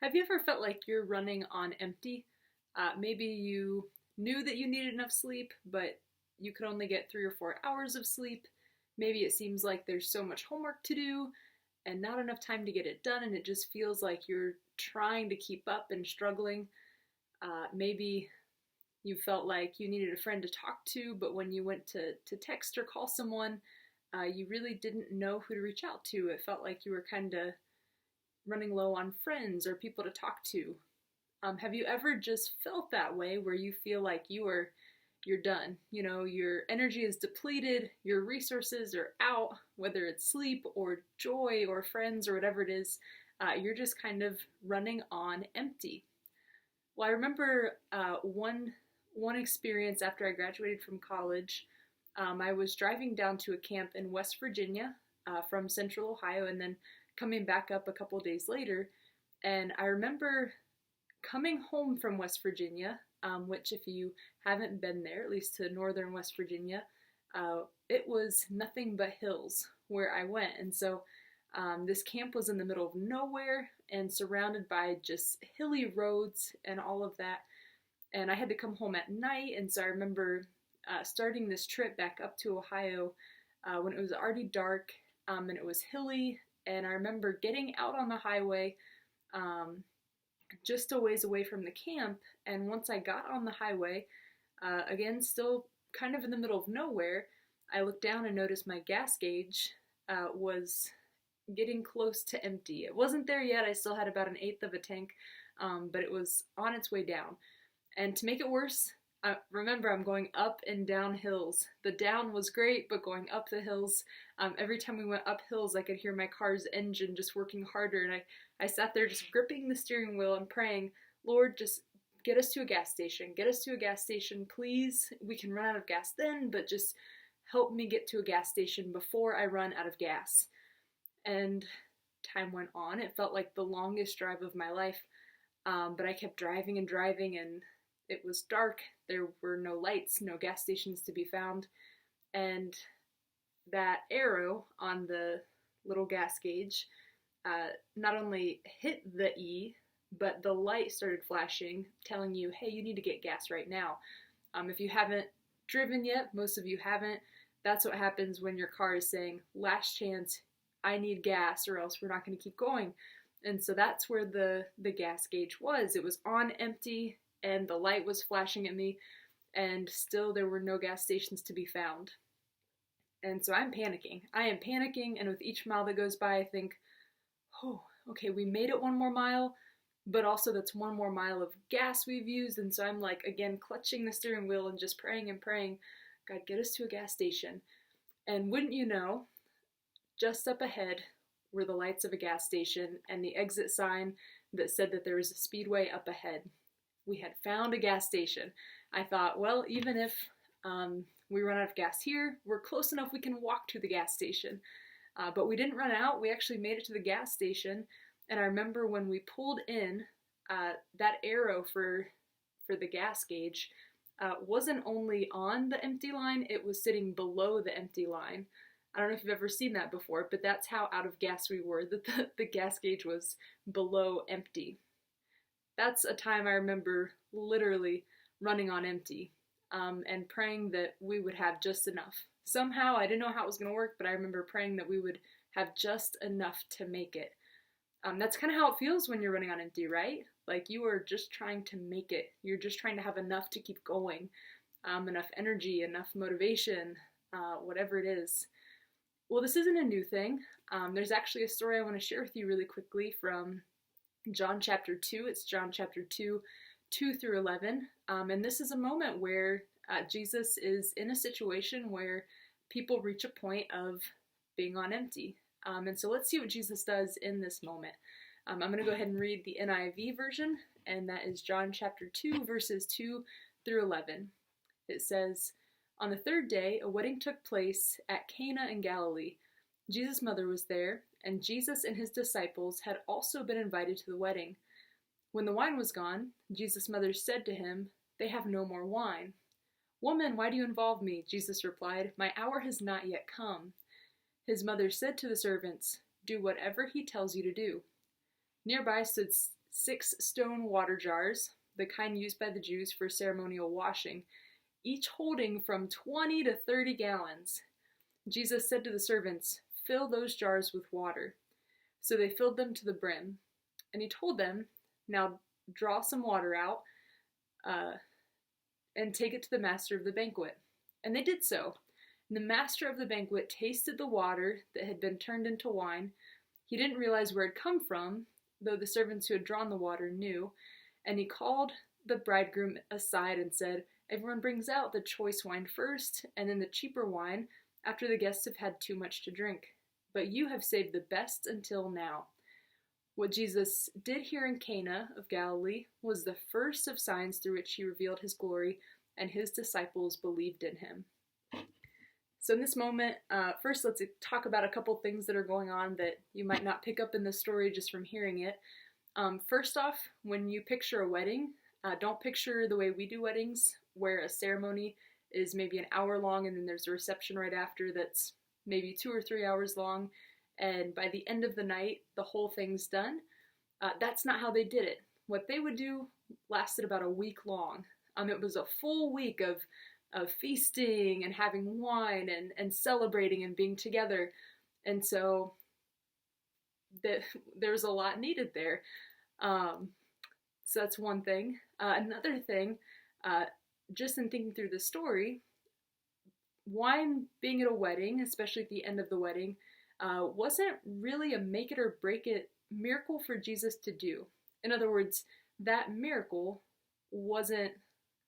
Have you ever felt like you're running on empty? Maybe you knew that you needed enough sleep, but you could only get 3 or 4 hours of sleep. Maybe it seems like there's so much homework to do and not enough time to get it done, and it just feels like you're trying to keep up and struggling. Maybe you felt like you needed a friend to talk to, but when you went to text or call someone, you really didn't know who to reach out to. It felt like you were kind of running low on friends or people to talk to. Have you ever just felt that way where you feel like you're done? You know, your energy is depleted, your resources are out, whether it's sleep or joy or friends or whatever it is, you're just kind of running on empty. Well, I remember one experience after I graduated from college. I was driving down to a camp in West Virginia from Central Ohio, and then coming back up a couple of days later. And I remember coming home from West Virginia, which, if you haven't been there, at least to northern West Virginia, it was nothing but hills where I went. And so this camp was in the middle of nowhere and surrounded by just hilly roads and all of that. And I had to come home at night. And so I remember starting this trip back up to Ohio when it was already dark and it was hilly. And I remember getting out on the highway just a ways away from the camp. And once I got on the highway, again, still kind of in the middle of nowhere, I looked down and noticed my gas gauge was getting close to empty. It wasn't there yet. I still had about an eighth of a tank, but it was on its way down. And to make it worse, remember, I'm going up and down hills. The down was great, but going up the hills, every time we went up hills, I could hear my car's engine just working harder. And I sat there just gripping the steering wheel and praying, Lord, just get us to a gas station. Get us to a gas station, please. We can run out of gas then, but just help me get to a gas station before I run out of gas. And time went on. It felt like the longest drive of my life, but I kept driving and driving, and it was dark. There were no lights, no gas stations to be found, and that arrow on the little gas gauge not only hit the E, but the light started flashing, telling you, hey, you need to get gas right now. If you haven't driven yet, most of you haven't, that's what happens when your car is saying, last chance, I need gas, or else we're not going to keep going. And so that's where the gas gauge was. It was on empty, and the light was flashing at me, and still there were no gas stations to be found. And so I'm panicking. I am panicking, and with each mile that goes by, I think, oh, okay, we made it one more mile, but also that's one more mile of gas we've used. And so I'm like, again, clutching the steering wheel and just praying and praying, God, get us to a gas station. And wouldn't you know, just up ahead were the lights of a gas station and the exit sign that said that there was a speedway up ahead. We had found a gas station. I thought, well, even if we run out of gas here, we're close enough we can walk to the gas station. But we didn't run out. We actually made it to the gas station. And I remember when we pulled in, that arrow for the gas gauge wasn't only on the empty line, it was sitting below the empty line. I don't know if you've ever seen that before, but that's how out of gas we were, that the gas gauge was below empty. That's a time I remember literally running on empty and praying that we would have just enough. Somehow, I didn't know how it was going to work, but I remember praying that we would have just enough to make it. That's kind of how it feels when you're running on empty, right? Like you are just trying to make it. You're just trying to have enough to keep going, enough energy, enough motivation, whatever it is. Well, this isn't a new thing. There's actually a story I want to share with you really quickly from John chapter 2. It's John chapter 2, 2 through 11. And this is a moment where Jesus is in a situation where people reach a point of being on empty. And so let's see what Jesus does in this moment. I'm going to go ahead and read the NIV version, and that is John chapter 2, verses 2 through 11. It says, on the third day, a wedding took place at Cana in Galilee. Jesus' mother was there, and Jesus and his disciples had also been invited to the wedding. When the wine was gone, Jesus' mother said to him, they have no more wine. Woman, why do you involve me? Jesus replied, my hour has not yet come. His mother said to the servants, do whatever he tells you to do. Nearby stood 6 stone water jars, the kind used by the Jews for ceremonial washing, each holding from 20 to 30 gallons. Jesus said to the servants, "Fill those jars with water." So they filled them to the brim. And he told them, "Now draw some water out and take it to the master of the banquet." And they did so. And the master of the banquet tasted the water that had been turned into wine. He didn't realize where it had come from, though the servants who had drawn the water knew. And he called the bridegroom aside and said, "Everyone brings out the choice wine first, and then the cheaper wine after the guests have had too much to drink. But you have saved the best until now." What Jesus did here in Cana of Galilee was the first of signs through which he revealed his glory, and his disciples believed in him. So in this moment, first let's talk about a couple things that are going on that you might not pick up in the story just from hearing it. First off, when you picture a wedding, don't picture the way we do weddings, where a ceremony is maybe an hour long and then there's a reception right after that's maybe 2 or 3 hours long, and by the end of the night, the whole thing's done. That's not how they did it. What they would do lasted about a week long. It was a full week of feasting and having wine and celebrating and being together. And so there's a lot needed there. So that's one thing. Another thing, just in thinking through the story, wine being at a wedding, especially at the end of the wedding, wasn't really a make it or break it miracle for Jesus to do. In other words, that miracle wasn't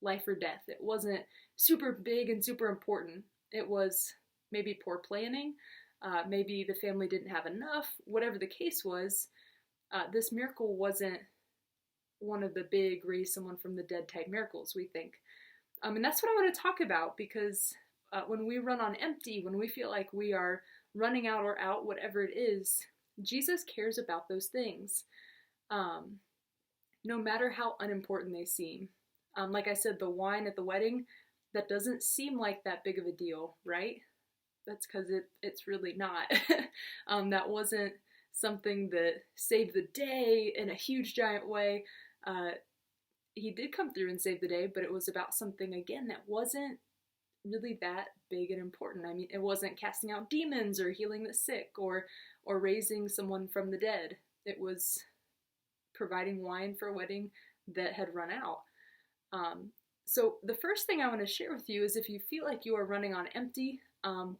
life or death. It wasn't super big and super important. It was maybe poor planning, maybe the family didn't have enough, whatever the case was. This miracle wasn't one of the big raise someone from the dead type miracles we think. And that's what I want to talk about, because when we run on empty, when we feel like we are running out or out, whatever it is, Jesus cares about those things, no matter how unimportant they seem. Like I said, the wine at the wedding, that doesn't seem like that big of a deal, right? That's because it's really not. That wasn't something that saved the day in a huge, giant way. He did come through and save the day, but it was about something, again, that wasn't really that big and important. I mean, it wasn't casting out demons or healing the sick or raising someone from the dead. It was providing wine for a wedding that had run out. So the first thing I want to share with you is, if you feel like you are running on empty,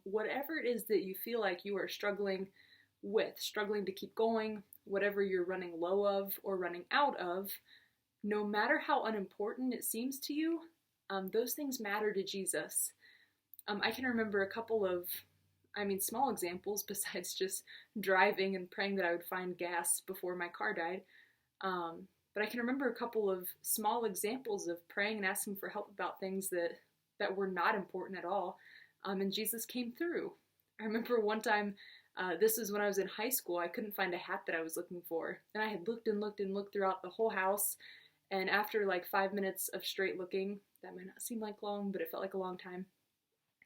whatever it is that you feel like you are struggling to keep going, whatever you're running low of or running out of, no matter how unimportant it seems to you, those things matter to Jesus. I can remember a couple of, small examples besides just driving and praying that I would find gas before my car died. But I can remember a couple of small examples of praying and asking for help about things that were not important at all. And Jesus came through. I remember one time, this was when I was in high school, I couldn't find a hat that I was looking for. And I had looked and looked and looked throughout the whole house. And after like 5 minutes of straight looking, that might not seem like long, but it felt like a long time,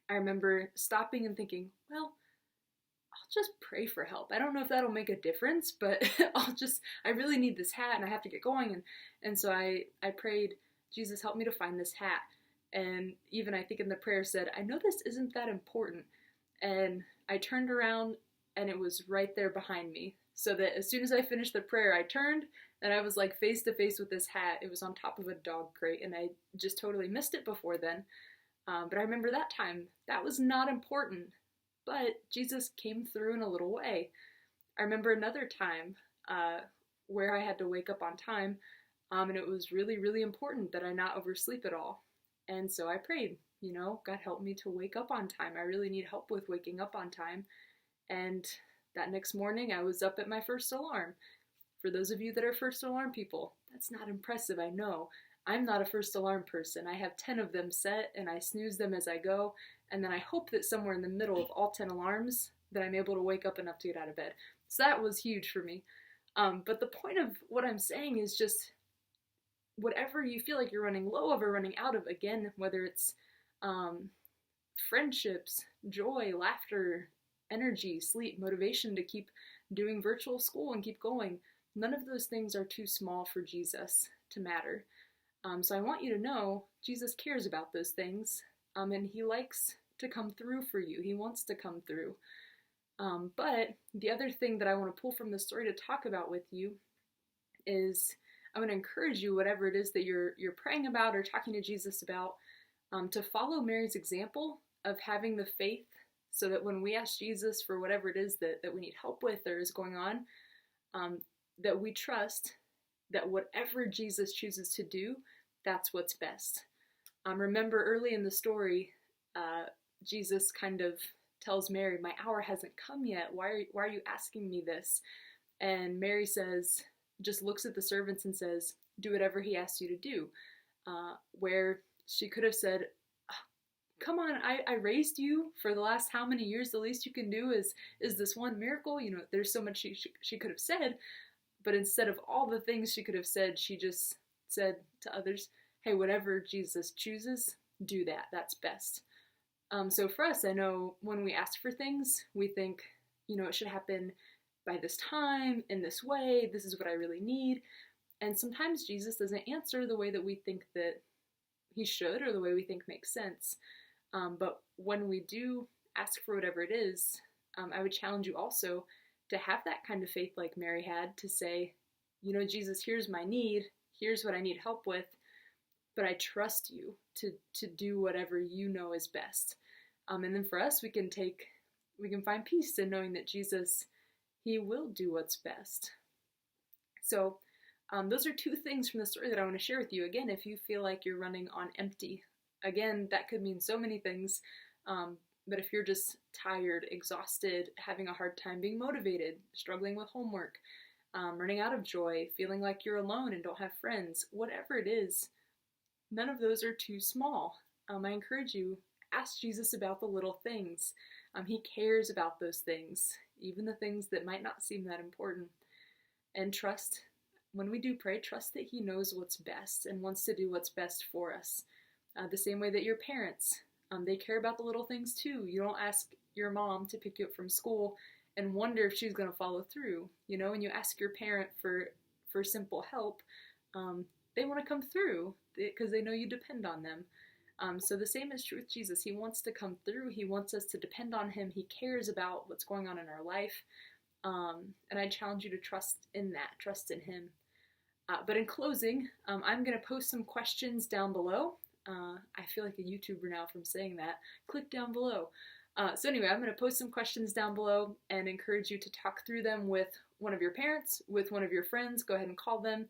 I remember stopping and thinking, well, I'll just pray for help. I don't know if that'll make a difference, but I really need this hat and I have to get going. And so I prayed, Jesus, help me to find this hat. And even I think in the prayer said, I know this isn't that important. And I turned around and it was right there behind me. So that as soon as I finished the prayer, I turned and I was like face to face with this hat. It was on top of a dog crate and I just totally missed it before then. But I remember that time, that was not important. But Jesus came through in a little way. I remember another time where I had to wake up on time, and it was really, really important that I not oversleep at all. And so I prayed, God help me to wake up on time. I really need help with waking up on time. And that next morning, I was up at my first alarm. For those of you that are first alarm people, that's not impressive, I know. I'm not a first alarm person. I have 10 of them set, and I snooze them as I go. And then I hope that somewhere in the middle of all 10 alarms that I'm able to wake up enough to get out of bed. So that was huge for me. But the point of what I'm saying is just whatever you feel like you're running low of or running out of, again, whether it's friendships, joy, laughter, energy, sleep, motivation to keep doing virtual school and keep going, none of those things are too small for Jesus to matter. So I want you to know Jesus cares about those things, and he likes to come through for you. He wants to come through. But the other thing that I want to pull from the story to talk about with you is I want to encourage you, whatever it is that you're praying about or talking to Jesus about, to follow Mary's example of having the faith so that when we ask Jesus for whatever it is that we need help with or is going on, that we trust that whatever Jesus chooses to do, that's what's best. Remember early in the story, Jesus kind of tells Mary, my hour hasn't come yet. Why are you asking me this? And Mary says, just looks at the servants and says, do whatever he asks you to do. Where she could have said, come on, I raised you for the last how many years? The least you can do is this one miracle. You know, there's so much she could have said, but instead of all the things she could have said, she just said to others, hey, whatever Jesus chooses, do that. That's best. So for us, I know when we ask for things, we think, you know, it should happen by this time, in this way, this is what I really need. And sometimes Jesus doesn't answer the way that we think that he should or the way we think makes sense. But when we do ask for whatever it is, I would challenge you also to have that kind of faith like Mary had, to say, you know, Jesus, here's my need, here's what I need help with, but I trust you to do whatever you know is best. And then for us, we can find peace in knowing that Jesus, he will do what's best. So those are two things from the story that I want to share with you. Again, if you feel like you're running on empty, again, that could mean so many things. But if you're just tired, exhausted, having a hard time being motivated, struggling with homework, running out of joy, feeling like you're alone and don't have friends, whatever it is, none of those are too small. I encourage you, ask Jesus about the little things. He cares about those things, even the things that might not seem that important. And trust, when we do pray, trust that he knows what's best and wants to do what's best for us. The same way that your parents, they care about the little things too. You don't ask your mom to pick you up from school and wonder if she's going to follow through. You know, when you ask your parent for simple help, they want to come through because they know you depend on them. So the same is true with Jesus. He wants to come through. He wants us to depend on him. He cares about what's going on in our life. And I challenge you to trust in that, trust in him. But in closing, I'm going to post some questions down below. I feel like a YouTuber now from saying that. Click down below. So anyway, I'm going to post some questions down below and encourage you to talk through them with one of your parents, with one of your friends. Go ahead and call them,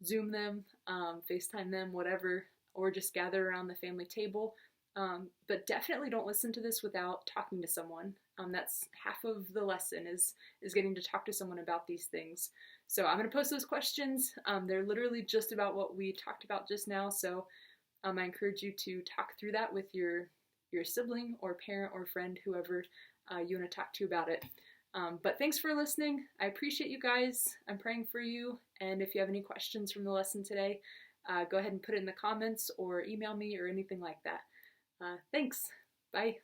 Zoom them, FaceTime them, whatever, or just gather around the family table. But definitely don't listen to this without talking to someone. That's half of the lesson is getting to talk to someone about these things. So I'm going to post those questions. They're literally just about what we talked about just now. So I encourage you to talk through that with your sibling or parent or friend, whoever you want to talk to about it. But thanks for listening. I appreciate you guys. I'm praying for you. And if you have any questions from the lesson today, go ahead and put it in the comments or email me or anything like that. Thanks. Bye.